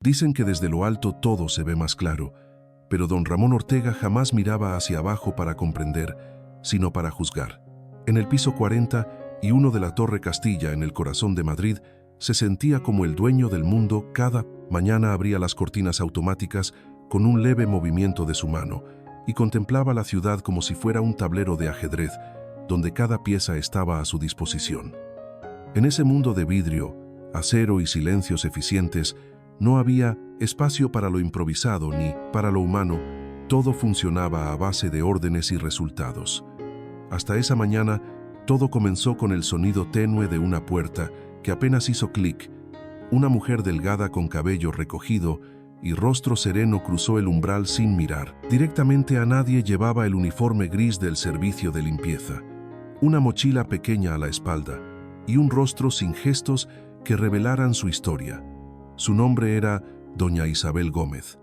Dicen que desde lo alto todo se ve más claro, pero don Ramón Ortega jamás miraba hacia abajo para comprender, sino para juzgar. En el piso 41 de la Torre Castilla, en el corazón de Madrid, se sentía como el dueño del mundo. Cada mañana abría las cortinas automáticas con un leve movimiento de su mano y contemplaba la ciudad como si fuera un tablero de ajedrez, donde cada pieza estaba a su disposición. En ese mundo de vidrio, acero y silencios eficientes, no había espacio para lo improvisado ni para lo humano. Todo funcionaba a base de órdenes y resultados. Hasta esa mañana, todo comenzó con el sonido tenue de una puerta que apenas hizo clic. Una mujer delgada con cabello recogido y rostro sereno cruzó el umbral sin mirar. Directamente a nadie. Llevaba el uniforme gris del servicio de limpieza, una mochila pequeña a la espalda y un rostro sin gestos que revelaran su historia. Su nombre era doña Isabel Gómez,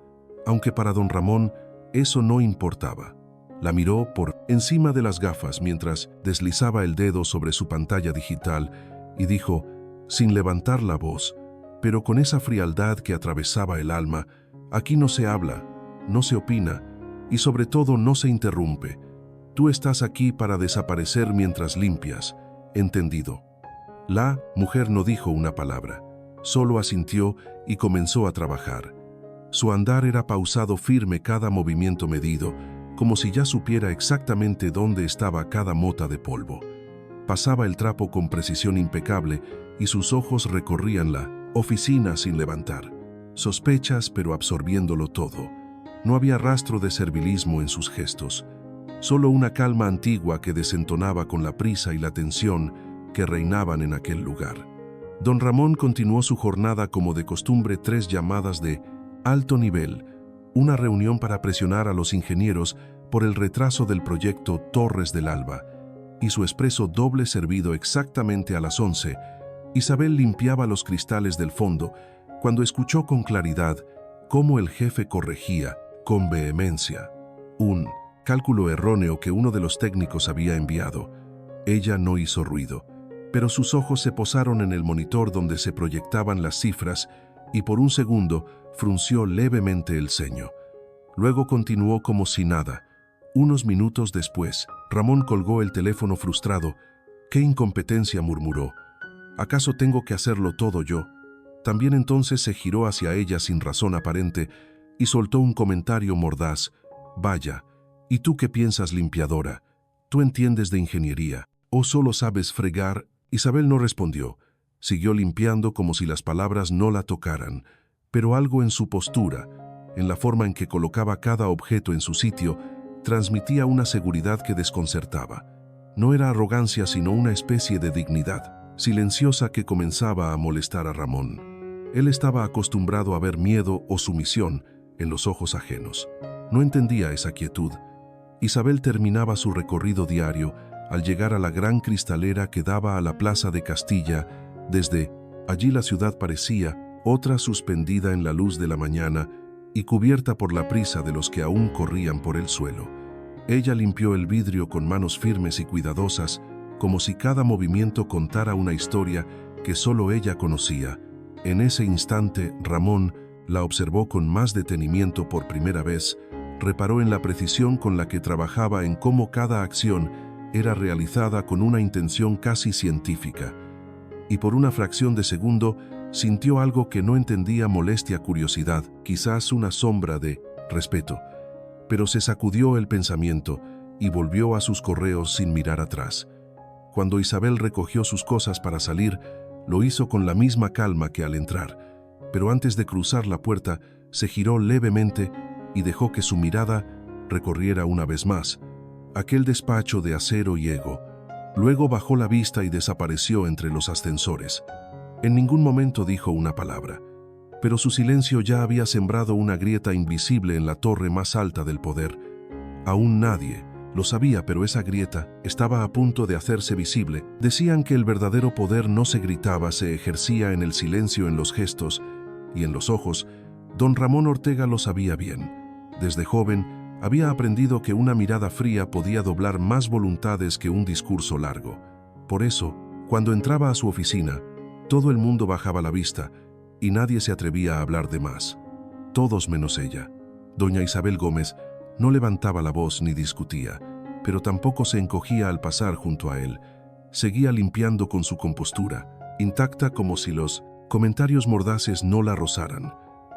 aunque para don Ramón eso no importaba. La miró por encima de las gafas mientras deslizaba el dedo sobre su pantalla digital y dijo, sin levantar la voz, pero con esa frialdad que atravesaba el alma: aquí no se habla, no se opina y sobre todo no se interrumpe. Tú estás aquí para desaparecer mientras limpias. ¿Entendido? La mujer no dijo una palabra, solo asintió y comenzó a trabajar. Su andar era pausado, firme, cada movimiento medido, como si ya supiera exactamente dónde estaba cada mota de polvo. Pasaba el trapo con precisión impecable y sus ojos recorrían la oficina sin levantar sospechas, pero absorbiéndolo todo. No había rastro de servilismo en sus gestos, solo una calma antigua que desentonaba con la prisa y la tensión que reinaban en aquel lugar. Don Ramón continuó su jornada como de costumbre: 3 llamadas de alto nivel, una reunión para presionar a los ingenieros por el retraso del proyecto Torres del Alba, y su expreso doble servido exactamente a las 11. Isabel limpiaba los cristales del fondo cuando escuchó con claridad cómo el jefe corregía con vehemencia un cálculo erróneo que uno de los técnicos había enviado. Ella no hizo ruido, pero sus ojos se posaron en el monitor donde se proyectaban las cifras y por un segundo frunció levemente el ceño. Luego continuó como si nada. Unos minutos después, Ramón colgó el teléfono frustrado. «¡Qué incompetencia!», murmuró. «¿Acaso tengo que hacerlo todo yo?». También entonces se giró hacia ella sin razón aparente y soltó un comentario mordaz. «Vaya, ¿y tú qué piensas, limpiadora? ¿Tú entiendes de ingeniería o solo sabes fregar?». Isabel no respondió. Siguió limpiando como si las palabras no la tocaran, pero algo en su postura, en la forma en que colocaba cada objeto en su sitio, transmitía una seguridad que desconcertaba. No era arrogancia, sino una especie de dignidad silenciosa que comenzaba a molestar a Ramón. Él estaba acostumbrado a ver miedo o sumisión en los ojos ajenos. No entendía esa quietud. Isabel terminaba su recorrido diario al llegar a la gran cristalera que daba a la Plaza de Castilla. Desde allí la ciudad parecía otra, suspendida en la luz de la mañana y cubierta por la prisa de los que aún corrían por el suelo. Ella limpió el vidrio con manos firmes y cuidadosas, como si cada movimiento contara una historia que solo ella conocía. En ese instante, Ramón la observó con más detenimiento por primera vez. Reparó en la precisión con la que trabajaba, en cómo cada acción era realizada con una intención casi científica. Y por una fracción de segundo sintió algo que no entendía: molestia, curiosidad, quizás una sombra de respeto. Pero se sacudió el pensamiento y volvió a sus correos sin mirar atrás. Cuando Isabel recogió sus cosas para salir, lo hizo con la misma calma que al entrar, pero antes de cruzar la puerta se giró levemente y dejó que su mirada recorriera una vez más aquel despacho de acero y ego. Luego bajó la vista y desapareció entre los ascensores. En ningún momento dijo una palabra, pero su silencio ya había sembrado una grieta invisible en la torre más alta del poder. Aún nadie lo sabía, pero esa grieta estaba a punto de hacerse visible. Decían que el verdadero poder no se gritaba, se ejercía en el silencio, en los gestos y en los ojos. Don Ramón Ortega lo sabía bien. Desde joven había aprendido que una mirada fría podía doblar más voluntades que un discurso largo. Por eso, cuando entraba a su oficina, todo el mundo bajaba la vista, y nadie se atrevía a hablar de más. Todos menos ella. Doña Isabel Gómez no levantaba la voz ni discutía, pero tampoco se encogía al pasar junto a él. Seguía limpiando con su compostura, intacta, como si los comentarios mordaces no la rozaran,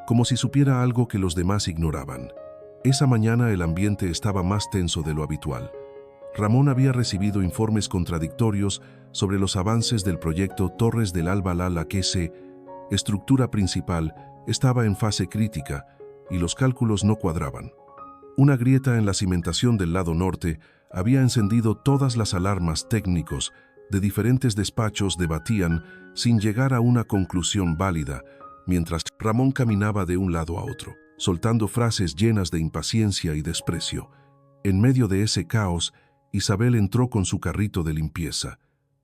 como si supiera algo que los demás ignoraban. Esa mañana el ambiente estaba más tenso de lo habitual. Ramón había recibido informes contradictorios sobre los avances del proyecto Torres del Alba que se estructura principal estaba en fase crítica y los cálculos no cuadraban. Una grieta en la cimentación del lado norte había encendido todas las alarmas. Técnicos de diferentes despachos debatían sin llegar a una conclusión válida, mientras Ramón caminaba de un lado a otro, soltando frases llenas de impaciencia y desprecio. En medio de ese caos, Isabel entró con su carrito de limpieza,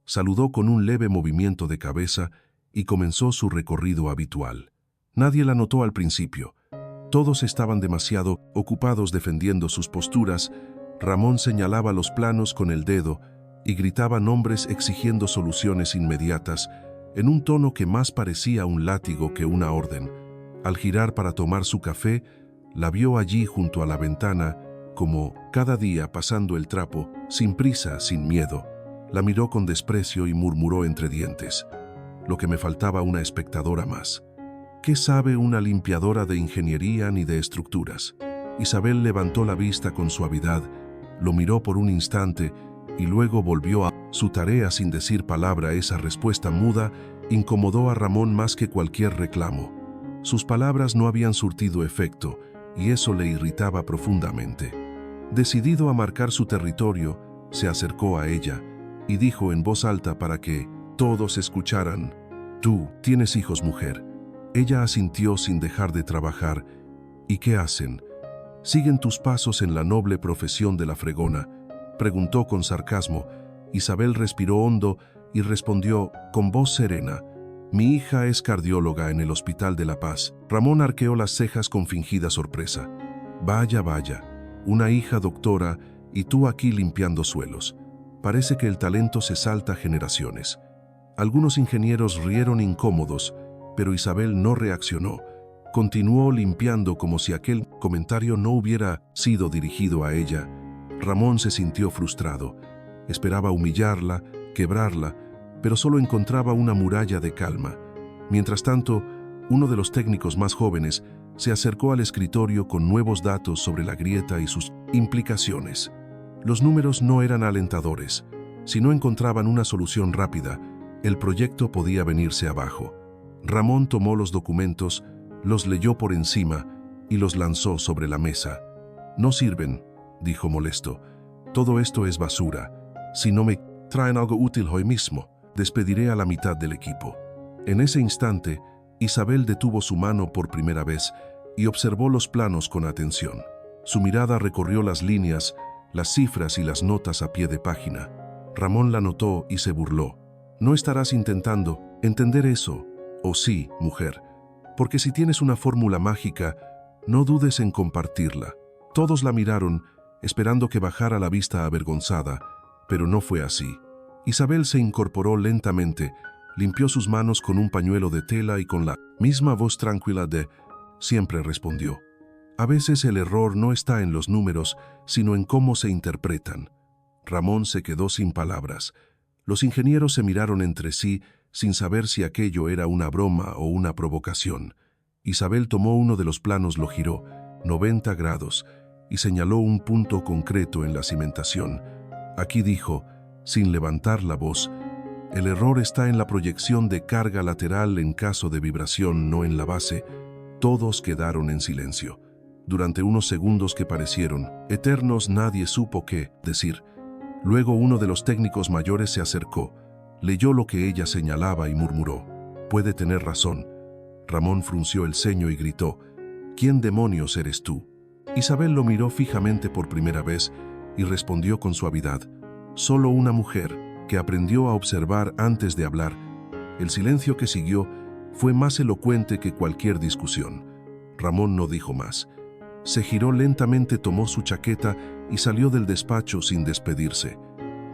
saludó con un leve movimiento de cabeza y comenzó su recorrido habitual. Nadie la notó al principio. Todos estaban demasiado ocupados defendiendo sus posturas. Ramón señalaba los planos con el dedo y gritaba nombres exigiendo soluciones inmediatas, en un tono que más parecía un látigo que una orden. Al girar para tomar su café, la vio allí junto a la ventana, como cada día pasando el trapo, sin prisa, sin miedo. La miró con desprecio y murmuró entre dientes: lo que me faltaba, una espectadora más. ¿Qué sabe una limpiadora de ingeniería ni de estructuras? Isabel levantó la vista con suavidad, lo miró por un instante y luego volvió a su tarea sin decir palabra. Esa respuesta muda incomodó a Ramón más que cualquier reclamo. Sus palabras no habían surtido efecto y eso le irritaba profundamente. Decidido a marcar su territorio, se acercó a ella y dijo en voz alta para que todos escucharan: «Tú tienes hijos, mujer». Ella asintió sin dejar de trabajar. «¿Y qué hacen? ¿Siguen tus pasos en la noble profesión de la fregona?», preguntó con sarcasmo. Isabel respiró hondo y respondió con voz serena: «Mi hija es cardióloga en el Hospital de La Paz». Ramón arqueó las cejas con fingida sorpresa. «Vaya, vaya, una hija doctora y tú aquí limpiando suelos. Parece que el talento se salta generaciones». Algunos ingenieros rieron incómodos, pero Isabel no reaccionó. Continuó limpiando como si aquel comentario no hubiera sido dirigido a ella. Ramón se sintió frustrado. Esperaba humillarla, quebrarla, pero solo encontraba una muralla de calma. Mientras tanto, uno de los técnicos más jóvenes se acercó al escritorio con nuevos datos sobre la grieta y sus implicaciones. Los números no eran alentadores. Si no encontraban una solución rápida, el proyecto podía venirse abajo. Ramón tomó los documentos, los leyó por encima y los lanzó sobre la mesa. «No sirven», dijo molesto. «Todo esto es basura. Si no me traen algo útil hoy mismo, despediré a la mitad del equipo». En ese instante, Isabel detuvo su mano por primera vez y observó los planos con atención. Su mirada recorrió las líneas, las cifras y las notas a pie de página. Ramón la notó y se burló. «¿No estarás intentando entender eso? ¿O sí, mujer? Porque si tienes una fórmula mágica, no dudes en compartirla». Todos la miraron, esperando que bajara la vista avergonzada, pero no fue así. Isabel se incorporó lentamente, limpió sus manos con un pañuelo de tela y con la misma voz tranquila de siempre respondió: «A veces el error no está en los números, sino en cómo se interpretan». Ramón se quedó sin palabras. Los ingenieros se miraron entre sí sin saber si aquello era una broma o una provocación. Isabel tomó uno de los planos, lo giró 90 grados y señaló un punto concreto en la cimentación. Aquí dijo, sin levantar la voz: «El error está en la proyección de carga lateral en caso de vibración, no en la base». Todos quedaron en silencio. Durante unos segundos que parecieron eternos, nadie supo qué decir. Luego uno de los técnicos mayores se acercó, leyó lo que ella señalaba y murmuró: «Puede tener razón». Ramón frunció el ceño y gritó: «¿Quién demonios eres tú?». Isabel lo miró fijamente por primera vez y respondió con suavidad: «Solo una mujer que aprendió a observar antes de hablar». El silencio que siguió fue más elocuente que cualquier discusión. Ramón no dijo más. Se giró lentamente, tomó su chaqueta y salió del despacho sin despedirse.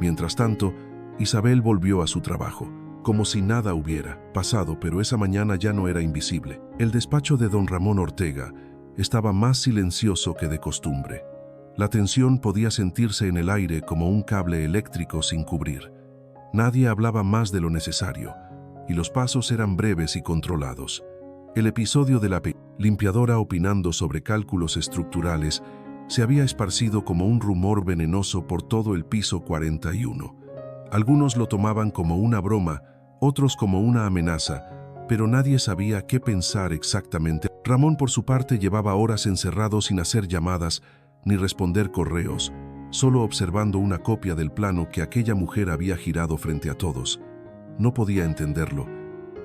Mientras tanto, Isabel volvió a su trabajo. como si nada hubiera pasado, pero esa mañana ya no era invisible. El despacho de don Ramón Ortega estaba más silencioso que de costumbre. La tensión podía sentirse en el aire como un cable eléctrico sin cubrir. Nadie hablaba más de lo necesario, y los pasos eran breves y controlados. El episodio de la limpiadora opinando sobre cálculos estructurales se había esparcido como un rumor venenoso por todo el piso 41. Algunos lo tomaban como una broma, otros como una amenaza, pero nadie sabía qué pensar exactamente. Ramón, por su parte, llevaba horas encerrado sin hacer llamadas ni responder correos, solo observando una copia del plano que aquella mujer había girado frente a todos. No podía entenderlo.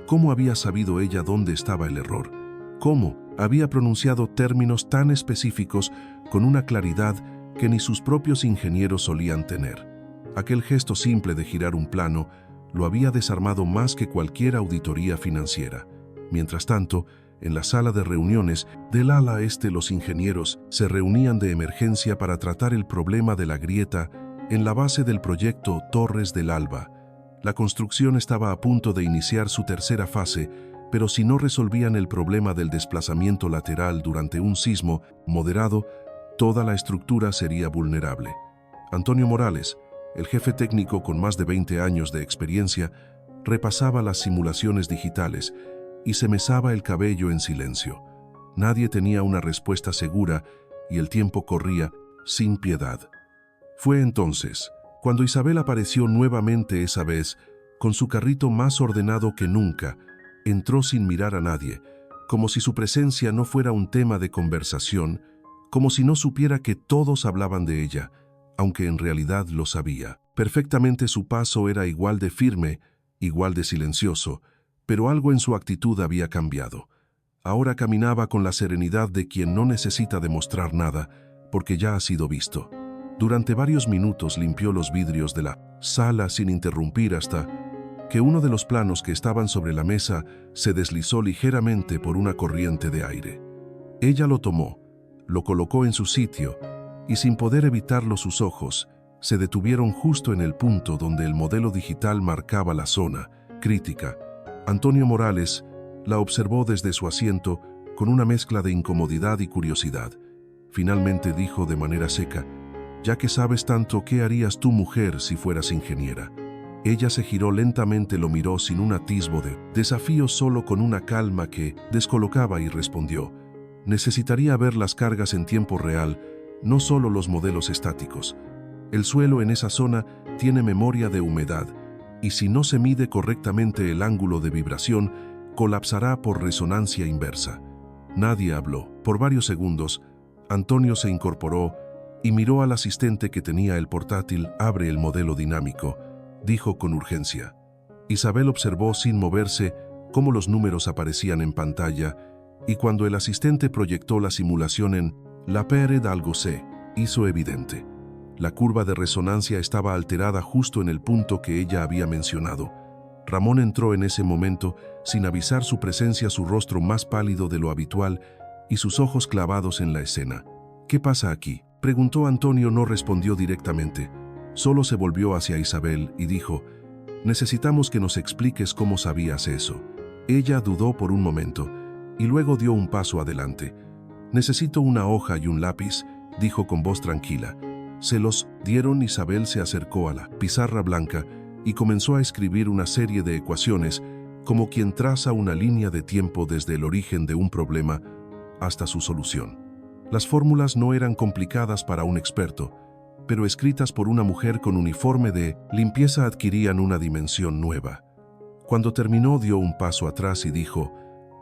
¿Cómo había sabido ella dónde estaba el error? ¿Cómo había pronunciado términos tan específicos con una claridad que ni sus propios ingenieros solían tener? Aquel gesto simple de girar un plano lo había desarmado más que cualquier auditoría financiera. Mientras tanto, en la sala de reuniones, del ala este los ingenieros se reunían de emergencia para tratar el problema de la grieta en la base del proyecto Torres del Alba. La construcción estaba a punto de iniciar su tercera fase, pero si no resolvían el problema del desplazamiento lateral durante un sismo moderado, toda la estructura sería vulnerable. Antonio Morales, el jefe técnico con más de 20 años de experiencia, repasaba las simulaciones digitales y se mesaba el cabello en silencio. Nadie tenía una respuesta segura y el tiempo corría sin piedad. Fue entonces cuando Isabel apareció nuevamente, esa vez con su carrito más ordenado que nunca. Entró sin mirar a nadie, como si su presencia no fuera un tema de conversación, como si no supiera que todos hablaban de ella, aunque en realidad lo sabía. Perfectamente su paso era igual de firme, igual de silencioso, pero algo en su actitud había cambiado. Ahora caminaba con la serenidad de quien no necesita demostrar nada, porque ya ha sido visto. Durante varios minutos limpió los vidrios de la sala sin interrumpir hasta que uno de los planos que estaban sobre la mesa se deslizó ligeramente por una corriente de aire. Ella lo tomó, lo colocó en su sitio y sin poder evitarlo sus ojos se detuvieron justo en el punto donde el modelo digital marcaba la zona crítica. Antonio Morales la observó desde su asiento con una mezcla de incomodidad y curiosidad. Finalmente dijo de manera seca: «Ya que sabes tanto, ¿qué harías tú, mujer, si fueras ingeniera?». Ella se giró lentamente, lo miró sin un atisbo de desafío, solo con una calma que descolocaba, y respondió: «Necesitaría ver las cargas en tiempo real, no solo los modelos estáticos. El suelo en esa zona tiene memoria de humedad, y si no se mide correctamente el ángulo de vibración, colapsará por resonancia inversa». Nadie habló. Por varios segundos, Antonio se incorporó y miró al asistente que tenía el portátil. «Abre el modelo dinámico», dijo con urgencia. Isabel observó sin moverse cómo los números aparecían en pantalla, y cuando el asistente proyectó la simulación en la pared, algo se hizo evidente. La curva de resonancia estaba alterada justo en el punto que ella había mencionado. Ramón entró en ese momento, sin avisar su presencia, su rostro más pálido de lo habitual y sus ojos clavados en la escena. «¿Qué pasa aquí?», preguntó Antonio. No respondió directamente. Solo se volvió hacia Isabel y dijo: «Necesitamos que nos expliques cómo sabías eso». Ella dudó por un momento y luego dio un paso adelante. «Necesito una hoja y un lápiz», dijo con voz tranquila. Se los dieron. Isabel se acercó a la pizarra blanca y comenzó a escribir una serie de ecuaciones, como quien traza una línea de tiempo desde el origen de un problema hasta su solución. Las fórmulas no eran complicadas para un experto, pero escritas por una mujer con uniforme de limpieza adquirían una dimensión nueva. Cuando terminó, dio un paso atrás y dijo: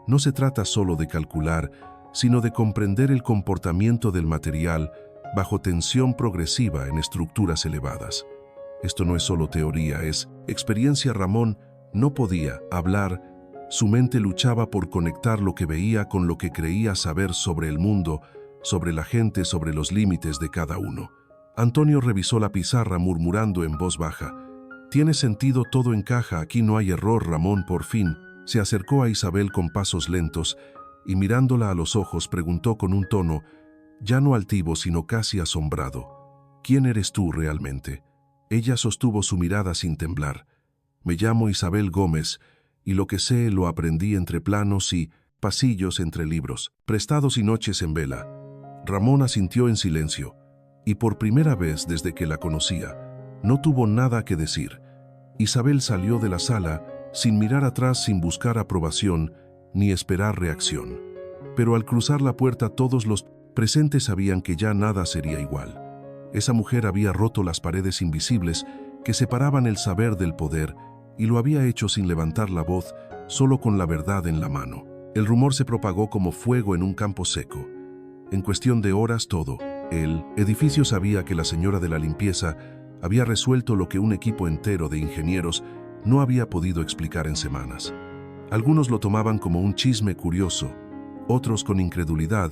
«No se trata solo de calcular, sino de comprender el comportamiento del material bajo tensión progresiva en estructuras elevadas. Esto no es solo teoría, es experiencia». Ramón no podía hablar. Su mente luchaba por conectar lo que veía con lo que creía saber sobre el mundo, sobre la gente, sobre los límites de cada uno. Antonio revisó la pizarra murmurando en voz baja: «Tiene sentido, todo encaja, aquí no hay error». Ramón por fin se acercó a Isabel con pasos lentos y, mirándola a los ojos, preguntó con un tono ya no altivo sino casi asombrado: «¿Quién eres tú realmente?». Ella sostuvo su mirada sin temblar. Me llamo Isabel Gómez, y lo que sé lo aprendí entre planos y pasillos entre libros, prestados y noches en vela. Ramón asintió en silencio, y por primera vez desde que la conocía, no tuvo nada que decir. Isabel salió de la sala sin mirar atrás, sin buscar aprobación ni esperar reacción. Pero al cruzar la puerta todos los presentes sabían que ya nada sería igual. Esa mujer había roto las paredes invisibles que separaban el saber del poder y lo había hecho sin levantar la voz, solo con la verdad en la mano. El rumor se propagó como fuego en un campo seco. En cuestión de horas todo el edificio sabía que la señora de la limpieza había resuelto lo que un equipo entero de ingenieros no había podido explicar en semanas. Algunos lo tomaban como un chisme curioso, otros con incredulidad,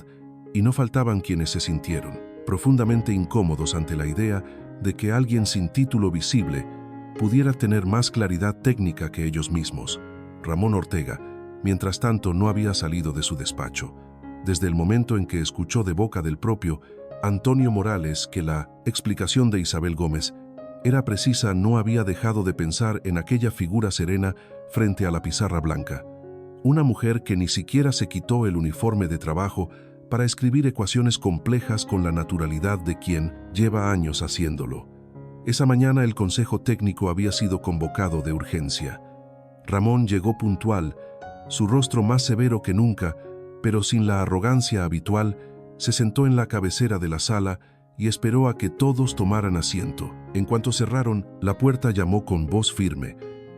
y no faltaban quienes se sintieron profundamente incómodos ante la idea de que alguien sin título visible pudiera tener más claridad técnica que ellos mismos. Ramón Ortega, mientras tanto, no había salido de su despacho. Desde el momento en que escuchó de boca del propio Antonio Morales que la explicación de Isabel Gómez era precisa, no había dejado de pensar en aquella figura serena frente a la pizarra blanca. Una mujer que ni siquiera se quitó el uniforme de trabajo para escribir ecuaciones complejas con la naturalidad de quien lleva años haciéndolo. Esa mañana el consejo técnico había sido convocado de urgencia. Ramón llegó puntual, su rostro más severo que nunca, pero sin la arrogancia habitual. Se sentó en la cabecera de la sala y esperó a que todos tomaran asiento. En cuanto cerraron, la puerta llamó con voz firme: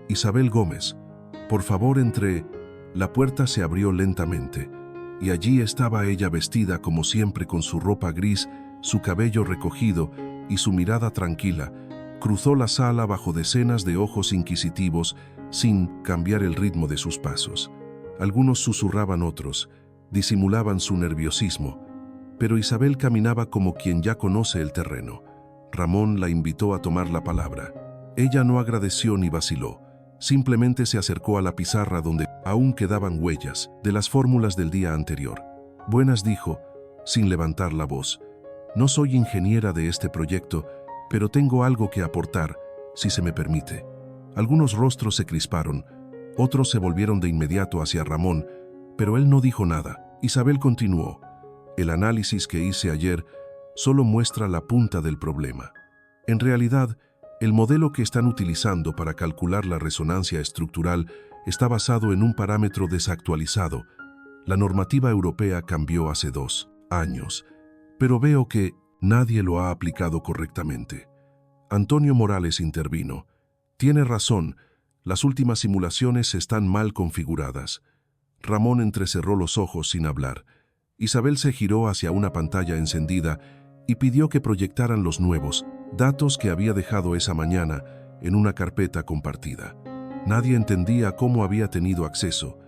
«Isabel Gómez, por favor entre». La puerta se abrió lentamente, y allí estaba ella vestida como siempre con su ropa gris, su cabello recogido y su mirada tranquila. Cruzó la sala bajo decenas de ojos inquisitivos, sin cambiar el ritmo de sus pasos. Algunos susurraban, otros disimulaban su nerviosismo, pero Isabel caminaba como quien ya conoce el terreno. Ramón la invitó a tomar la palabra. Ella no agradeció ni vaciló. Simplemente se acercó a la pizarra donde aún quedaban huellas de las fórmulas del día anterior. «Buenas», dijo, sin levantar la voz. «No soy ingeniera de este proyecto, pero tengo algo que aportar, si se me permite». Algunos rostros se crisparon, otros se volvieron de inmediato hacia Ramón, pero él no dijo nada. Isabel continuó: «El análisis que hice ayer solo muestra la punta del problema. En realidad, el modelo que están utilizando para calcular la resonancia estructural está basado en un parámetro desactualizado. La normativa europea cambió hace 2 años, pero veo que nadie lo ha aplicado correctamente». Antonio Morales intervino: «Tiene razón, las últimas simulaciones están mal configuradas». Ramón entrecerró los ojos sin hablar. Isabel se giró hacia una pantalla encendida y pidió que proyectaran los nuevos datos que había dejado esa mañana en una carpeta compartida. Nadie entendía cómo había tenido acceso,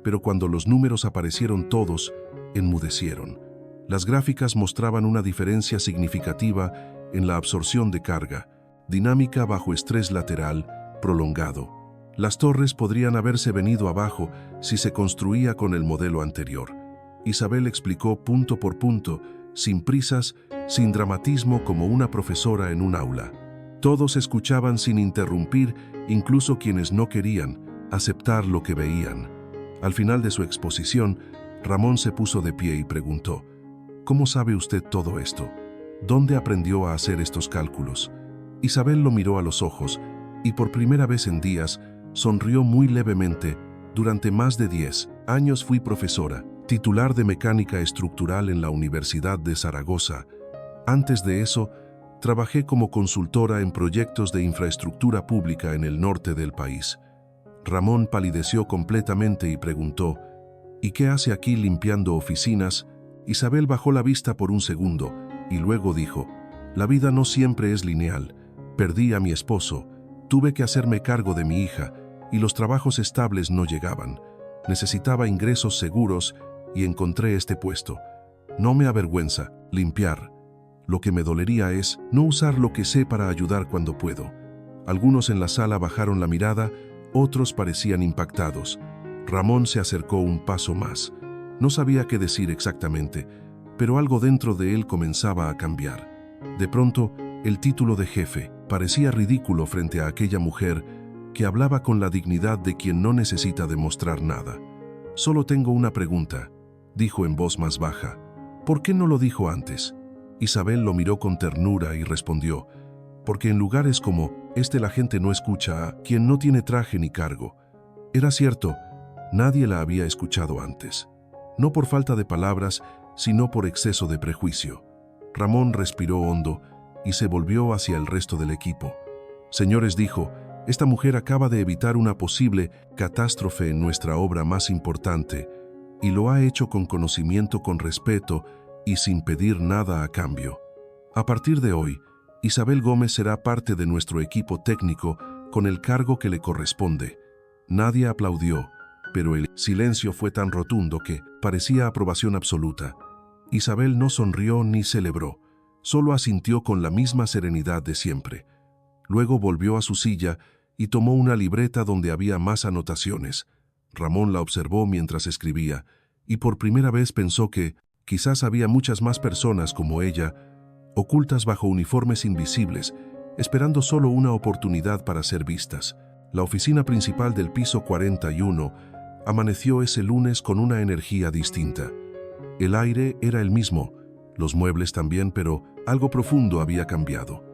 pero cuando los números aparecieron todos enmudecieron. Las gráficas mostraban una diferencia significativa en la absorción de carga, dinámica bajo estrés lateral prolongado. Las torres podrían haberse venido abajo si se construía con el modelo anterior. Isabel explicó punto por punto, sin prisas, sin dramatismo, como una profesora en un aula. Todos escuchaban sin interrumpir, incluso quienes no querían aceptar lo que veían. Al final de su exposición, Ramón se puso de pie y preguntó: «¿Cómo sabe usted todo esto? ¿Dónde aprendió a hacer estos cálculos?». Isabel lo miró a los ojos y por primera vez en días sonrió muy levemente. «Durante más de 10 años fui profesora titular de mecánica estructural en la Universidad de Zaragoza. Antes de eso, trabajé como consultora en proyectos de infraestructura pública en el norte del país». Ramón palideció completamente y preguntó: «¿Y qué hace aquí limpiando oficinas?». Isabel bajó la vista por un segundo y luego dijo: «La vida no siempre es lineal. Perdí a mi esposo, tuve que hacerme cargo de mi hija y los trabajos estables no llegaban. Necesitaba ingresos seguros y encontré este puesto. No me avergüenza limpiar. Lo que me dolería es no usar lo que sé para ayudar cuando puedo». Algunos en la sala bajaron la mirada, otros parecían impactados. Ramón se acercó un paso más. No sabía qué decir exactamente, pero algo dentro de él comenzaba a cambiar. De pronto, el título de jefe parecía ridículo frente a aquella mujer que hablaba con la dignidad de quien no necesita demostrar nada. «Solo tengo una pregunta», dijo en voz más baja. «¿Por qué no lo dijo antes?» Isabel lo miró con ternura y respondió: «Porque en lugares como este la gente no escucha a quien no tiene traje ni cargo». Era cierto, nadie la había escuchado antes. No por falta de palabras, sino por exceso de prejuicio. Ramón respiró hondo y se volvió hacia el resto del equipo. «Señores», dijo, «esta mujer acaba de evitar una posible catástrofe en nuestra obra más importante, y lo ha hecho con conocimiento, con respeto y sin pedir nada a cambio. A partir de hoy, Isabel Gómez será parte de nuestro equipo técnico con el cargo que le corresponde». Nadie aplaudió, pero el silencio fue tan rotundo que parecía aprobación absoluta. Isabel no sonrió ni celebró, solo asintió con la misma serenidad de siempre. Luego volvió a su silla y tomó una libreta donde había más anotaciones. Ramón la observó mientras escribía, y por primera vez pensó que quizás había muchas más personas como ella, ocultas bajo uniformes invisibles, esperando solo una oportunidad para ser vistas. La oficina principal del piso 41 amaneció ese lunes con una energía distinta. El aire era el mismo, los muebles también, pero algo profundo había cambiado.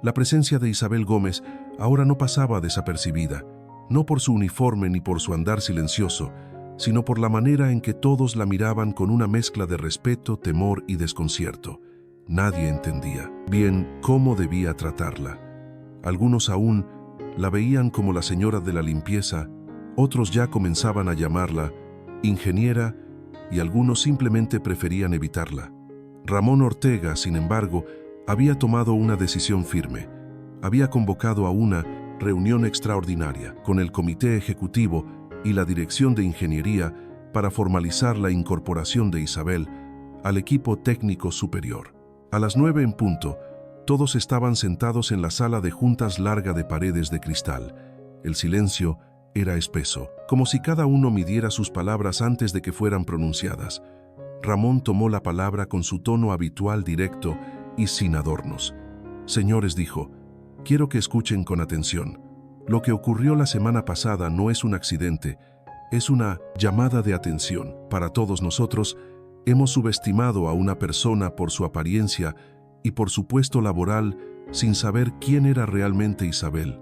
La presencia de Isabel Gómez ahora no pasaba desapercibida, no por su uniforme ni por su andar silencioso, sino por la manera en que todos la miraban con una mezcla de respeto, temor y desconcierto. Nadie entendía bien cómo debía tratarla. Algunos aún la veían como la señora de la limpieza, otros ya comenzaban a llamarla ingeniera y algunos simplemente preferían evitarla. Ramón Ortega, sin embargo, había tomado una decisión firme. Había convocado a una reunión extraordinaria con el comité ejecutivo y la dirección de ingeniería para formalizar la incorporación de Isabel al equipo técnico superior. A las 9 en punto, todos estaban sentados en la sala de juntas larga de paredes de cristal. El silencio era espeso, como si cada uno midiera sus palabras antes de que fueran pronunciadas. Ramón tomó la palabra con su tono habitual, directo y sin adornos. «Señores», dijo, «quiero que escuchen con atención. Lo que ocurrió la semana pasada no es un accidente, es una llamada de atención. Para todos nosotros, hemos subestimado a una persona por su apariencia y por su puesto laboral sin saber quién era realmente Isabel.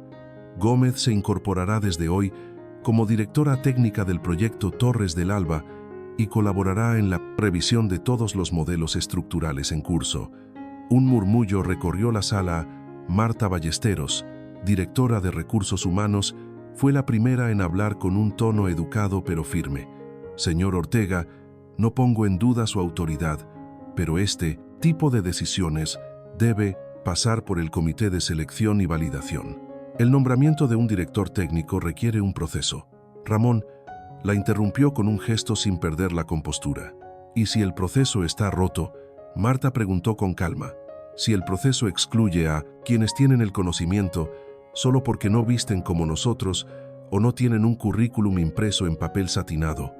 Gómez se incorporará desde hoy como directora técnica del proyecto Torres del Alba y colaborará en la revisión de todos los modelos estructurales en curso». Un murmullo recorrió la sala. Marta Ballesteros, directora de Recursos Humanos, fue la primera en hablar con un tono educado pero firme. «Señor Ortega, no pongo en duda su autoridad, pero este tipo de decisiones debe pasar por el comité de selección y validación. El nombramiento de un director técnico requiere un proceso». Ramón la interrumpió con un gesto sin perder la compostura. «¿Y si el proceso está roto?», Marta preguntó con calma. «Si el proceso excluye a quienes tienen el conocimiento solo porque no visten como nosotros o no tienen un currículum impreso en papel satinado,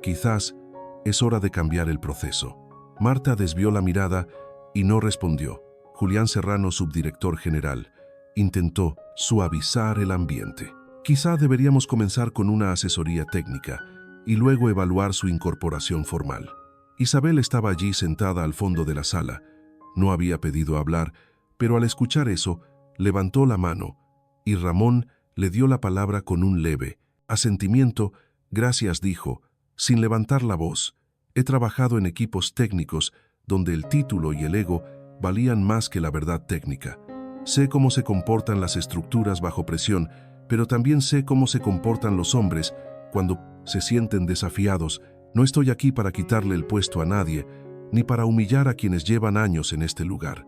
quizás es hora de cambiar el proceso». Marta desvió la mirada y no respondió. Julián Serrano, subdirector general, intentó suavizar el ambiente. «Quizá deberíamos comenzar con una asesoría técnica y luego evaluar su incorporación formal». Isabel estaba allí sentada al fondo de la sala. No había pedido hablar, pero al escuchar eso, levantó la mano y Ramón le dio la palabra con un leve asentimiento. «Gracias», dijo, sin levantar la voz. «He trabajado en equipos técnicos donde el título y el ego valían más que la verdad técnica. Sé cómo se comportan las estructuras bajo presión, pero también sé cómo se comportan los hombres cuando se sienten desafiados. No estoy aquí para quitarle el puesto a nadie, ni para humillar a quienes llevan años en este lugar.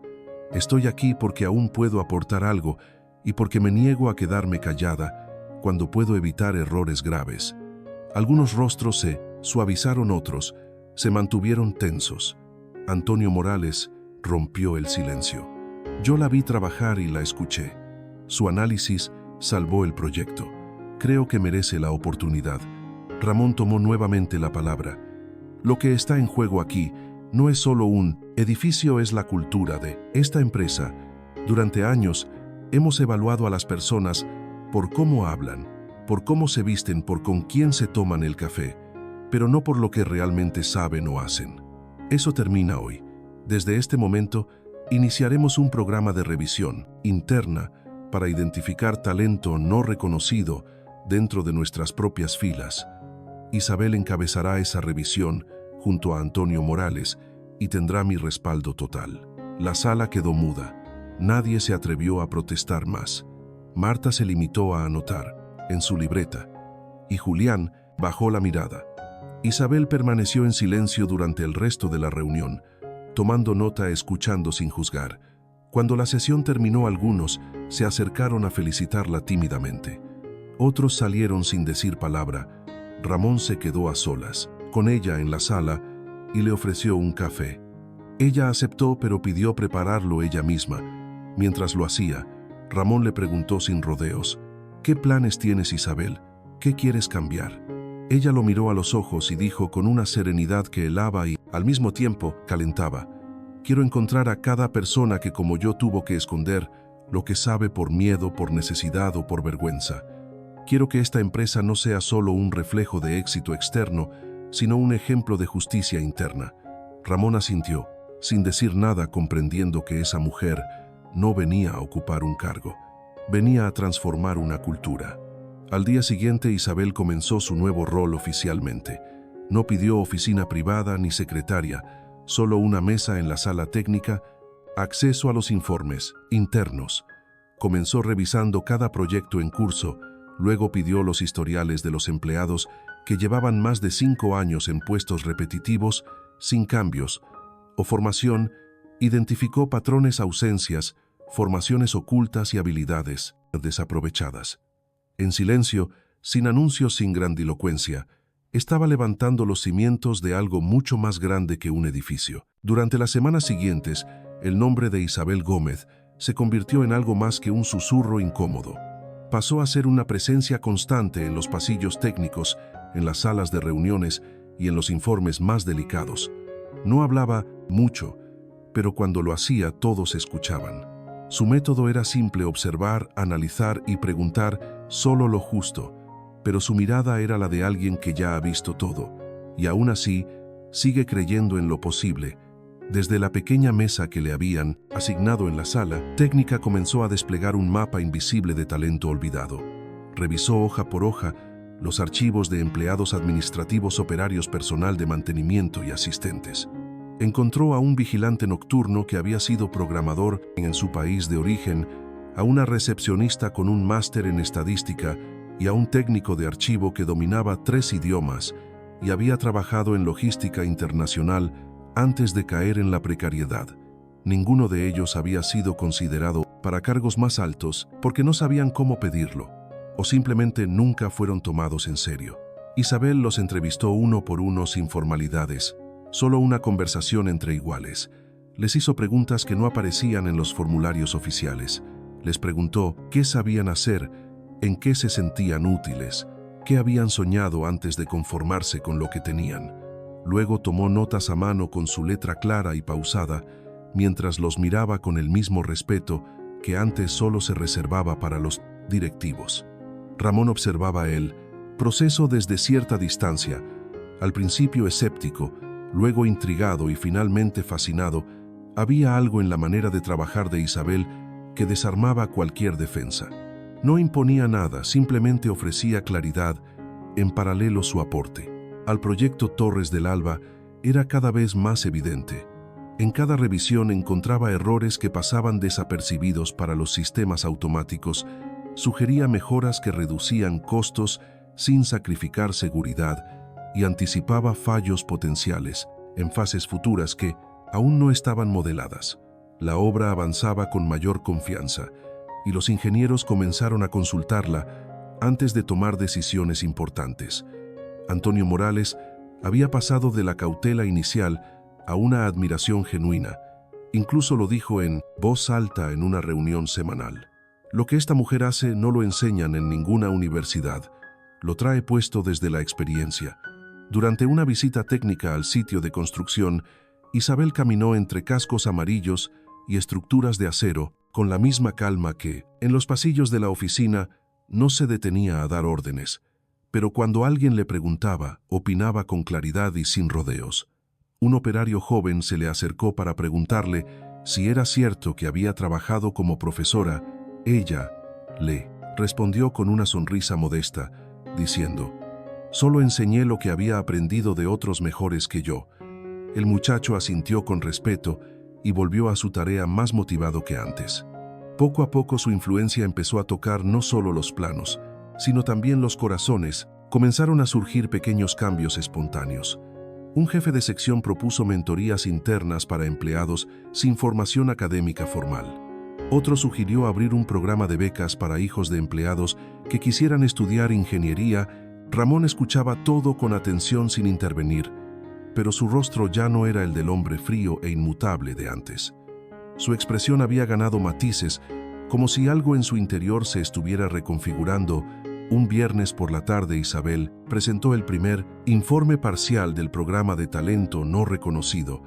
Estoy aquí porque aún puedo aportar algo y porque me niego a quedarme callada cuando puedo evitar errores graves». Algunos rostros se suavizaron, otros se mantuvieron tensos. Antonio Morales rompió el silencio. «Yo la vi trabajar y la escuché. Su análisis salvó el proyecto. Creo que merece la oportunidad». Ramón tomó nuevamente la palabra. «Lo que está en juego aquí no es solo un edificio, es la cultura de esta empresa. Durante años hemos evaluado a las personas por cómo hablan, por cómo se visten, por con quién se toman el café, pero no por lo que realmente saben o hacen. Eso termina hoy. Desde este momento, iniciaremos un programa de revisión interna para identificar talento no reconocido dentro de nuestras propias filas. Isabel encabezará esa revisión junto a Antonio Morales y tendrá mi respaldo total. La sala quedó muda. Nadie se atrevió a protestar más. Marta se limitó a anotar en su libreta y Julián bajó la mirada. Isabel permaneció en silencio durante el resto de la reunión, tomando nota, escuchando sin juzgar. Cuando la sesión terminó, algunos se acercaron a felicitarla tímidamente. Otros salieron sin decir palabra. Ramón se quedó a solas con ella en la sala y le ofreció un café. Ella aceptó, pero pidió prepararlo ella misma. Mientras lo hacía, Ramón le preguntó sin rodeos: ¿qué planes tienes, Isabel? ¿Qué quieres cambiar? Ella lo miró a los ojos y dijo con una serenidad que helaba y, al mismo tiempo, calentaba: quiero encontrar a cada persona que como yo tuvo que esconder lo que sabe por miedo, por necesidad o por vergüenza. Quiero que esta empresa no sea solo un reflejo de éxito externo, sino un ejemplo de justicia interna. Ramón asintió, sin decir nada, comprendiendo que esa mujer no venía a ocupar un cargo, venía a transformar una cultura. Al día siguiente, Isabel comenzó su nuevo rol oficialmente. No pidió oficina privada ni secretaria, solo una mesa en la sala técnica, acceso a los informes internos. Comenzó revisando cada proyecto en curso, luego pidió los historiales de los empleados que llevaban más de 5 años en puestos repetitivos, sin cambios o formación, identificó patrones, ausencias, formaciones ocultas y habilidades desaprovechadas. En silencio, sin anuncios, sin grandilocuencia, estaba levantando los cimientos de algo mucho más grande que un edificio. Durante las semanas siguientes, el nombre de Isabel Gómez se convirtió en algo más que un susurro incómodo. Pasó a ser una presencia constante en los pasillos técnicos, en las salas de reuniones y en los informes más delicados. No hablaba mucho, pero cuando lo hacía todos escuchaban. Su método era simple: observar, analizar y preguntar solo lo justo, pero su mirada era la de alguien que ya ha visto todo, y aún así sigue creyendo en lo posible. Desde la pequeña mesa que le habían asignado en la sala técnica comenzó a desplegar un mapa invisible de talento olvidado. Revisó hoja por hoja los archivos de empleados administrativos, operarios, personal de mantenimiento y asistentes. Encontró a un vigilante nocturno que había sido programador en su país de origen, a una recepcionista con un máster en estadística y a un técnico de archivo que dominaba 3 idiomas y había trabajado en logística internacional antes de caer en la precariedad. Ninguno de ellos había sido considerado para cargos más altos porque no sabían cómo pedirlo, o simplemente nunca fueron tomados en serio. Isabel los entrevistó uno por uno sin formalidades, solo una conversación entre iguales. Les hizo preguntas que no aparecían en los formularios oficiales. Les preguntó qué sabían hacer, en qué se sentían útiles, qué habían soñado antes de conformarse con lo que tenían. Luego tomó notas a mano con su letra clara y pausada, mientras los miraba con el mismo respeto que antes solo se reservaba para los directivos. Ramón observaba el proceso desde cierta distancia, al principio escéptico, luego intrigado y finalmente fascinado. Había algo en la manera de trabajar de Isabel que desarmaba cualquier defensa. No imponía nada, simplemente ofrecía claridad. En paralelo, su aporte al proyecto Torres del Alba era cada vez más evidente. En cada revisión encontraba errores que pasaban desapercibidos para los sistemas automáticos, sugería mejoras que reducían costos sin sacrificar seguridad y anticipaba fallos potenciales en fases futuras que aún no estaban modeladas. La obra avanzaba con mayor confianza y los ingenieros comenzaron a consultarla antes de tomar decisiones importantes. Antonio Morales había pasado de la cautela inicial a una admiración genuina. Incluso lo dijo en voz alta en una reunión semanal. Lo que esta mujer hace no lo enseñan en ninguna universidad. Lo trae puesto desde la experiencia. Durante una visita técnica al sitio de construcción, Isabel caminó entre cascos amarillos y estructuras de acero con la misma calma que, en los pasillos de la oficina, no se detenía a dar órdenes, pero cuando alguien le preguntaba, opinaba con claridad y sin rodeos. Un operario joven se le acercó para preguntarle si era cierto que había trabajado como profesora. Ella le respondió con una sonrisa modesta, diciendo: «Solo enseñé lo que había aprendido de otros mejores que yo». El muchacho asintió con respeto y volvió a su tarea más motivado que antes. Poco a poco su influencia empezó a tocar no solo los planos, sino también los corazones. Comenzaron a surgir pequeños cambios espontáneos. Un jefe de sección propuso mentorías internas para empleados sin formación académica formal. Otro sugirió abrir un programa de becas para hijos de empleados que quisieran estudiar ingeniería. Ramón escuchaba todo con atención sin intervenir, pero su rostro ya no era el del hombre frío e inmutable de antes. Su expresión había ganado matices, como si algo en su interior se estuviera reconfigurando. Un viernes por la tarde, Isabel presentó el primer informe parcial del programa de talento no reconocido.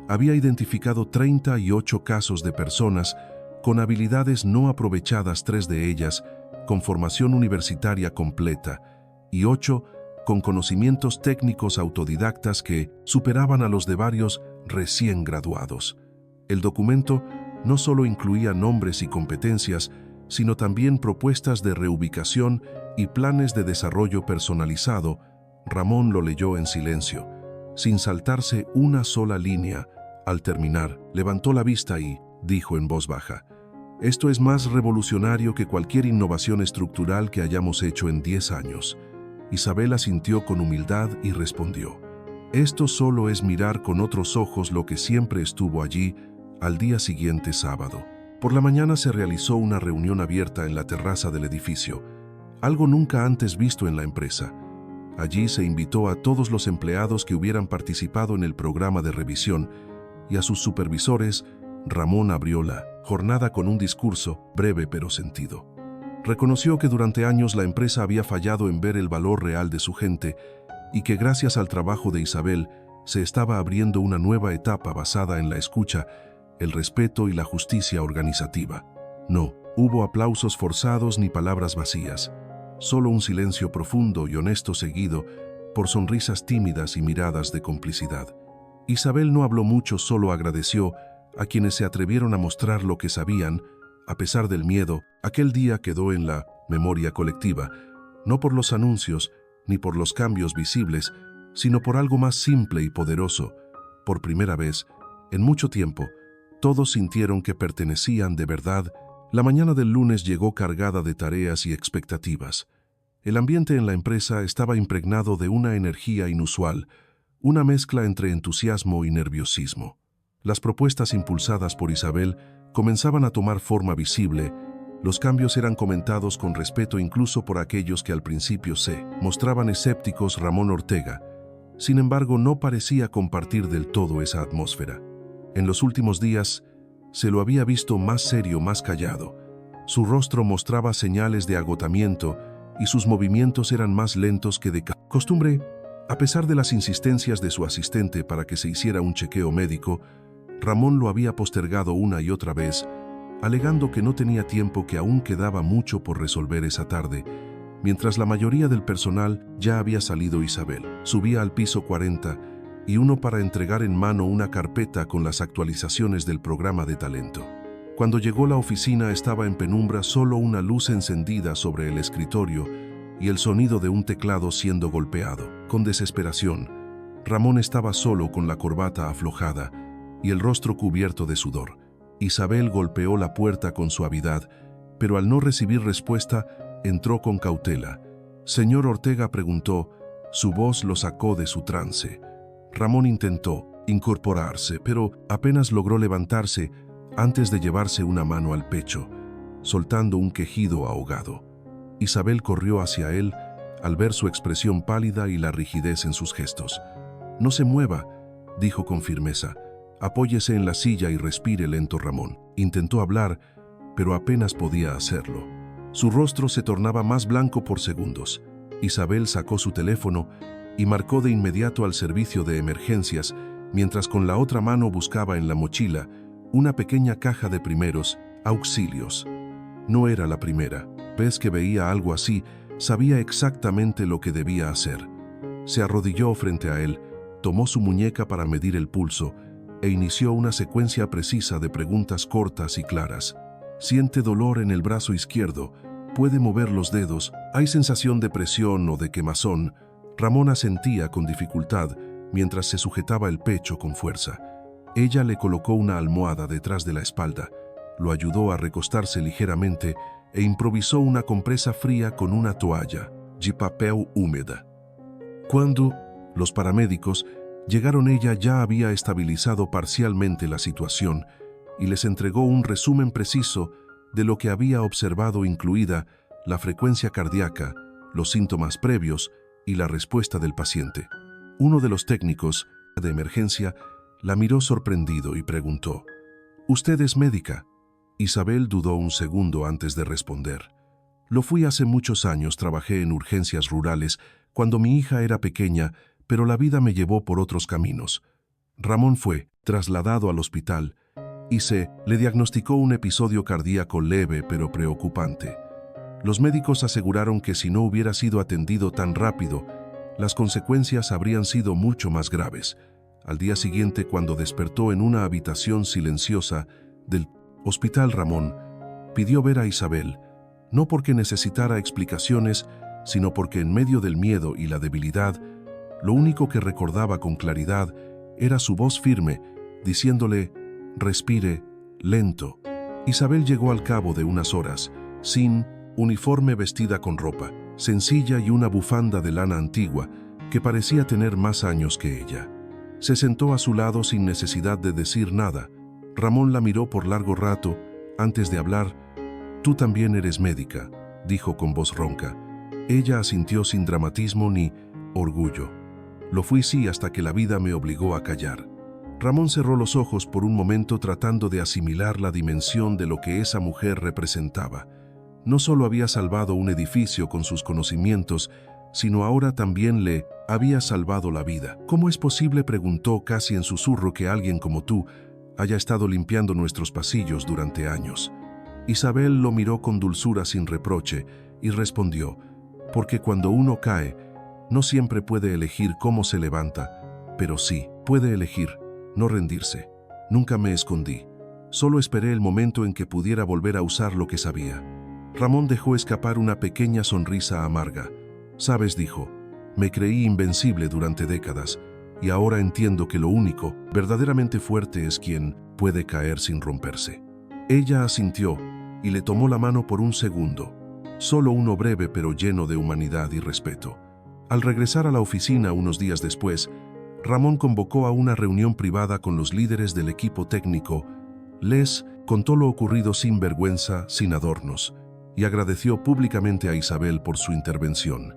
Había identificado 38 casos de personas con habilidades no aprovechadas, 3 de ellas con formación universitaria completa y 8 con conocimientos técnicos autodidactas que superaban a los de varios recién graduados. El documento no solo incluía nombres y competencias, sino también propuestas de reubicación y planes de desarrollo personalizado. Ramón lo leyó en silencio, sin saltarse una sola línea. Al terminar, levantó la vista y dijo en voz baja: «Esto es más revolucionario que cualquier innovación estructural que hayamos hecho en 10 años». Isabel asintió con humildad y respondió: «Esto solo es mirar con otros ojos lo que siempre estuvo allí». Al día siguiente, sábado, por la mañana se realizó una reunión abierta en la terraza del edificio, algo nunca antes visto en la empresa. Allí se invitó a todos los empleados que hubieran participado en el programa de revisión y a sus supervisores. Ramón abrió la jornada con un discurso breve pero sentido. Reconoció que durante años la empresa había fallado en ver el valor real de su gente y que gracias al trabajo de Isabel se estaba abriendo una nueva etapa basada en la escucha, el respeto y la justicia organizativa. No hubo aplausos forzados ni palabras vacías, solo un silencio profundo y honesto seguido por sonrisas tímidas y miradas de complicidad. Isabel no habló mucho, solo agradeció a quienes se atrevieron a mostrar lo que sabían. A pesar del miedo, aquel día quedó en la memoria colectiva, no por los anuncios ni por los cambios visibles, sino por algo más simple y poderoso. Por primera vez, en mucho tiempo, todos sintieron que pertenecían de verdad. La mañana del lunes llegó cargada de tareas y expectativas. El ambiente en la empresa estaba impregnado de una energía inusual, una mezcla entre entusiasmo y nerviosismo. Las propuestas impulsadas por Isabel comenzaban a tomar forma visible. Los cambios eran comentados con respeto incluso por aquellos que al principio se mostraban escépticos. Ramón Ortega, sin embargo, no parecía compartir del todo esa atmósfera. En los últimos días se lo había visto más serio, más callado. Su rostro mostraba señales de agotamiento y sus movimientos eran más lentos que de costumbre. A pesar de las insistencias de su asistente para que se hiciera un chequeo médico, Ramón lo había postergado una y otra vez, alegando que no tenía tiempo, que aún quedaba mucho por resolver esa tarde. Mientras la mayoría del personal ya había salido, Isabel subía al piso 40 y uno para entregar en mano una carpeta con las actualizaciones del programa de talento. Cuando llegó, la oficina estaba en penumbra, solo una luz encendida sobre el escritorio y el sonido de un teclado siendo golpeado. Con desesperación, Ramón estaba solo, con la corbata aflojada y el rostro cubierto de sudor. Isabel golpeó la puerta con suavidad, pero al no recibir respuesta, entró con cautela. «Señor Ortega», preguntó. Su voz lo sacó de su trance. Ramón intentó incorporarse, pero apenas logró levantarse antes de llevarse una mano al pecho, soltando un quejido ahogado. Isabel corrió hacia él al ver su expresión pálida y la rigidez en sus gestos. «No se mueva», dijo con firmeza. «Apóyese en la silla y respire lento». Ramón intentó hablar, pero apenas podía hacerlo. Su rostro se tornaba más blanco por segundos. Isabel sacó su teléfono y marcó de inmediato al servicio de emergencias, mientras con la otra mano buscaba en la mochila una pequeña caja de primeros auxilios. No era la primera, vez que veía algo así, sabía exactamente lo que debía hacer. Se arrodilló frente a él, tomó su muñeca para medir el pulso e inició una secuencia precisa de preguntas cortas y claras. ¿Siente dolor en el brazo izquierdo? ¿Puede mover los dedos? ¿Hay sensación de presión o de quemazón? Ramón asentía con dificultad mientras se sujetaba el pecho con fuerza. Ella le colocó una almohada detrás de la espalda, lo ayudó a recostarse ligeramente e improvisó una compresa fría con una toalla, de papel húmeda. Cuando los paramédicos llegaron, ella ya había estabilizado parcialmente la situación y les entregó un resumen preciso de lo que había observado, incluida la frecuencia cardíaca, los síntomas previos y la respuesta del paciente. Uno de los técnicos de emergencia la miró sorprendido y preguntó: «¿Usted es médica?». Isabel dudó un segundo antes de responder. «Lo fui hace muchos años, trabajé en urgencias rurales cuando mi hija era pequeña, pero la vida me llevó por otros caminos». Ramón fue trasladado al hospital y se le diagnosticó un episodio cardíaco leve pero preocupante. Los médicos aseguraron que si no hubiera sido atendido tan rápido, las consecuencias habrían sido mucho más graves. Al día siguiente, cuando despertó en una habitación silenciosa del hospital, Ramón pidió ver a Isabel, no porque necesitara explicaciones, sino porque en medio del miedo y la debilidad, lo único que recordaba con claridad era su voz firme, diciéndole: «Respire, lento». Isabel llegó al cabo de unas horas, sin uniforme, vestida con ropa sencilla y una bufanda de lana antigua que parecía tener más años que ella. Se sentó a su lado sin necesidad de decir nada. Ramón la miró por largo rato antes de hablar. «Tú también eres médica», dijo con voz ronca. Ella asintió sin dramatismo ni orgullo. «Lo fui, sí, hasta que la vida me obligó a callar». Ramón cerró los ojos por un momento tratando de asimilar la dimensión de lo que esa mujer representaba. No solo había salvado un edificio con sus conocimientos, sino ahora también le había salvado la vida. «¿Cómo es posible?», preguntó casi en susurro, «que alguien como tú haya estado limpiando nuestros pasillos durante años». Isabel lo miró con dulzura sin reproche y respondió: «Porque cuando uno cae, no siempre puede elegir cómo se levanta, pero sí puede elegir no rendirse. Nunca me escondí. Solo esperé el momento en que pudiera volver a usar lo que sabía». Ramón dejó escapar una pequeña sonrisa amarga. «Sabes», dijo, «me creí invencible durante décadas y ahora entiendo que lo único verdaderamente fuerte es quien puede caer sin romperse». Ella asintió y le tomó la mano por un segundo, solo uno breve pero lleno de humanidad y respeto. Al regresar a la oficina unos días después, Ramón convocó a una reunión privada con los líderes del equipo técnico. Les contó lo ocurrido sin vergüenza, sin adornos, y agradeció públicamente a Isabel por su intervención.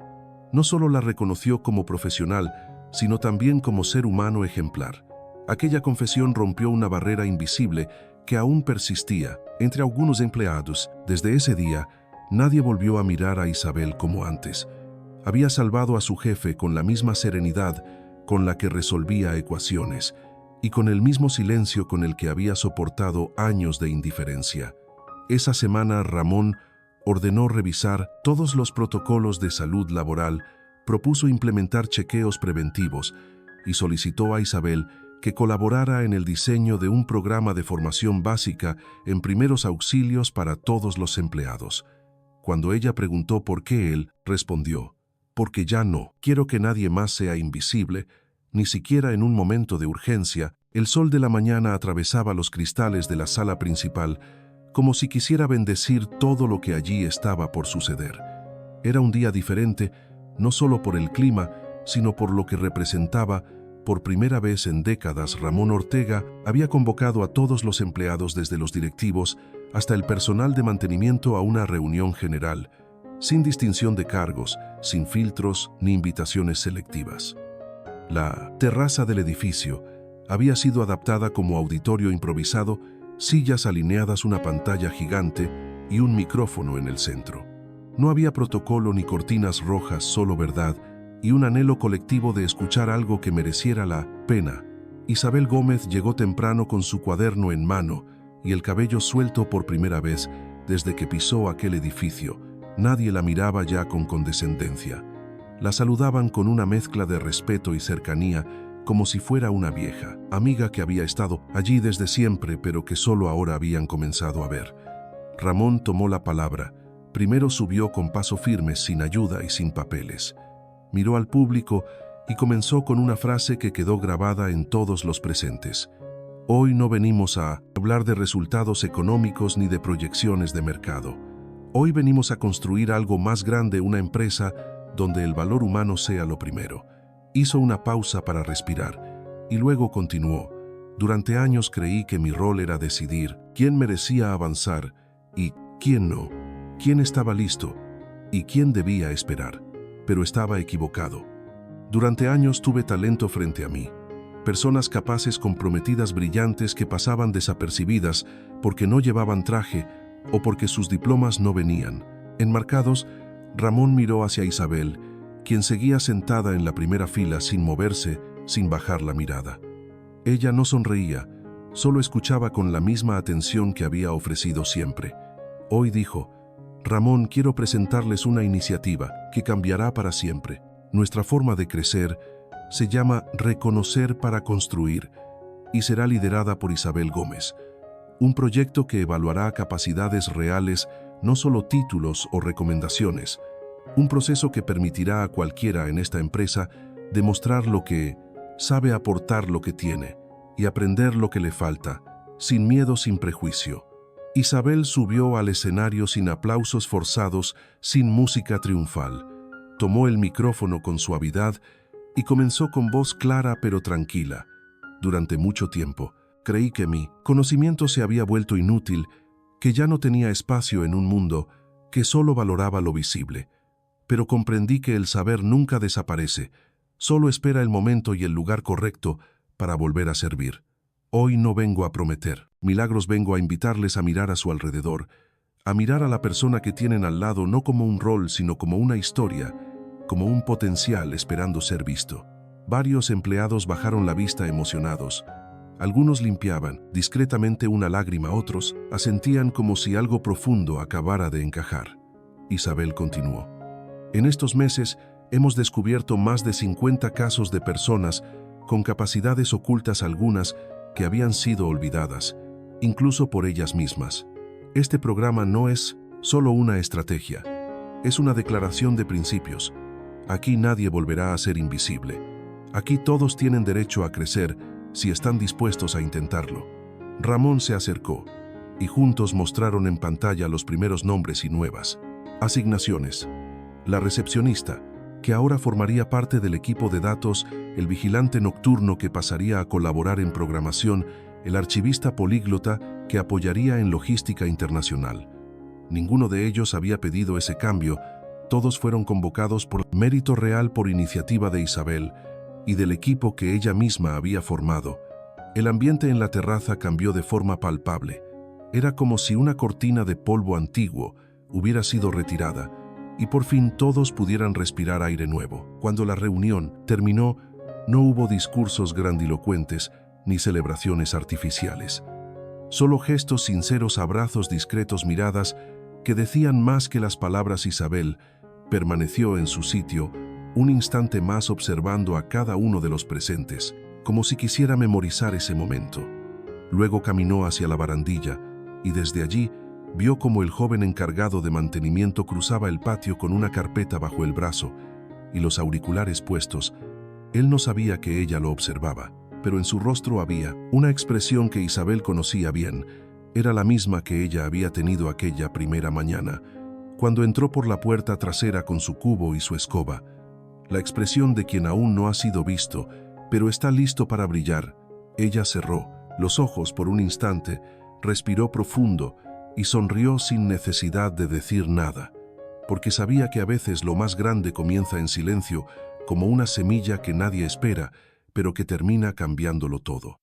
No solo la reconoció como profesional, sino también como ser humano ejemplar. Aquella confesión rompió una barrera invisible que aún persistía entre algunos empleados. Desde ese día, nadie volvió a mirar a Isabel como antes. Había salvado a su jefe con la misma serenidad con la que resolvía ecuaciones y con el mismo silencio con el que había soportado años de indiferencia. Esa semana, Ramón ordenó revisar todos los protocolos de salud laboral, propuso implementar chequeos preventivos y solicitó a Isabel que colaborara en el diseño de un programa de formación básica en primeros auxilios para todos los empleados. Cuando ella preguntó por qué, él respondió: «Porque ya no quiero que nadie más sea invisible, ni siquiera en un momento de urgencia». El sol de la mañana atravesaba los cristales de la sala principal, como si quisiera bendecir todo lo que allí estaba por suceder. Era un día diferente, no solo por el clima, sino por lo que representaba. Por primera vez en décadas, Ramón Ortega había convocado a todos los empleados, desde los directivos hasta el personal de mantenimiento, a una reunión general, sin distinción de cargos, sin filtros ni invitaciones selectivas. La terraza del edificio había sido adaptada como auditorio improvisado, sillas alineadas, una pantalla gigante y un micrófono en el centro. No había protocolo ni cortinas rojas, solo verdad y un anhelo colectivo de escuchar algo que mereciera la pena. Isabel Gómez llegó temprano con su cuaderno en mano y el cabello suelto por primera vez desde que pisó aquel edificio, Nadie la miraba ya con condescendencia. La saludaban con una mezcla de respeto y cercanía, como si fuera una vieja amiga que había estado allí desde siempre, pero que solo ahora habían comenzado a ver. Ramón tomó la palabra. Primero subió con paso firme, sin ayuda y sin papeles. Miró al público y comenzó con una frase que quedó grabada en todos los presentes. Hoy no venimos a hablar de resultados económicos ni de proyecciones de mercado. Hoy venimos a construir algo más grande, una empresa donde el valor humano sea lo primero. Hizo una pausa para respirar y luego continuó. Durante años creí que mi rol era decidir quién merecía avanzar y quién no, quién estaba listo y quién debía esperar. Pero estaba equivocado. Durante años tuve talento frente a mí. Personas capaces, comprometidas, brillantes que pasaban desapercibidas porque no llevaban traje o porque sus diplomas no venían. Enmarcados, Ramón miró hacia Isabel, quien seguía sentada en la primera fila sin moverse, sin bajar la mirada. Ella no sonreía, solo escuchaba con la misma atención que había ofrecido siempre. Hoy dijo: Ramón, quiero presentarles una iniciativa que cambiará para siempre. Nuestra forma de crecer se llama Reconocer para Construir y será liderada por Isabel Gómez. Un proyecto que evaluará capacidades reales, no solo títulos o recomendaciones. Un proceso que permitirá a cualquiera en esta empresa demostrar lo que sabe, aportar lo que tiene y aprender lo que le falta, sin miedo, sin prejuicio. Isabel subió al escenario sin aplausos forzados, sin música triunfal. Tomó el micrófono con suavidad y comenzó con voz clara pero tranquila. Durante mucho tiempo, creí que mi conocimiento se había vuelto inútil, que ya no tenía espacio en un mundo que solo valoraba lo visible. Pero comprendí que el saber nunca desaparece, solo espera el momento y el lugar correcto para volver a servir. Hoy no vengo a prometer milagros, vengo a invitarles a mirar a su alrededor, a mirar a la persona que tienen al lado no como un rol, sino como una historia, como un potencial esperando ser visto. Varios empleados bajaron la vista emocionados. Algunos limpiaban discretamente una lágrima, otros asentían como si algo profundo acabara de encajar. Isabel continuó. En estos meses hemos descubierto más de 50 casos de personas con capacidades ocultas, algunas que habían sido olvidadas, incluso por ellas mismas. Este programa no es solo una estrategia, es una declaración de principios. Aquí nadie volverá a ser invisible. Aquí todos tienen derecho a crecer si están dispuestos a intentarlo. Ramón se acercó y juntos mostraron en pantalla los primeros nombres y nuevas asignaciones. La recepcionista, que ahora formaría parte del equipo de datos, el vigilante nocturno que pasaría a colaborar en programación, el archivista políglota que apoyaría en logística internacional. Ninguno de ellos había pedido ese cambio, todos fueron convocados por mérito real, por iniciativa de Isabel y del equipo que ella misma había formado. El ambiente en la terraza cambió de forma palpable. Era como si una cortina de polvo antiguo hubiera sido retirada y por fin todos pudieran respirar aire nuevo. Cuando la reunión terminó, no hubo discursos grandilocuentes ni celebraciones artificiales. Solo gestos sinceros, abrazos discretos, miradas que decían más que las palabras. Isabel permaneció en su sitio un instante más, observando a cada uno de los presentes, como si quisiera memorizar ese momento. Luego caminó hacia la barandilla y desde allí vio cómo el joven encargado de mantenimiento cruzaba el patio con una carpeta bajo el brazo y los auriculares puestos. Él no sabía que ella lo observaba, pero en su rostro había una expresión que Isabel conocía bien. Era la misma que ella había tenido aquella primera mañana, cuando entró por la puerta trasera con su cubo y su escoba. La expresión de quien aún no ha sido visto, pero está listo para brillar. Ella cerró los ojos por un instante, respiró profundo y sonrió sin necesidad de decir nada, porque sabía que a veces lo más grande comienza en silencio, como una semilla que nadie espera, pero que termina cambiándolo todo.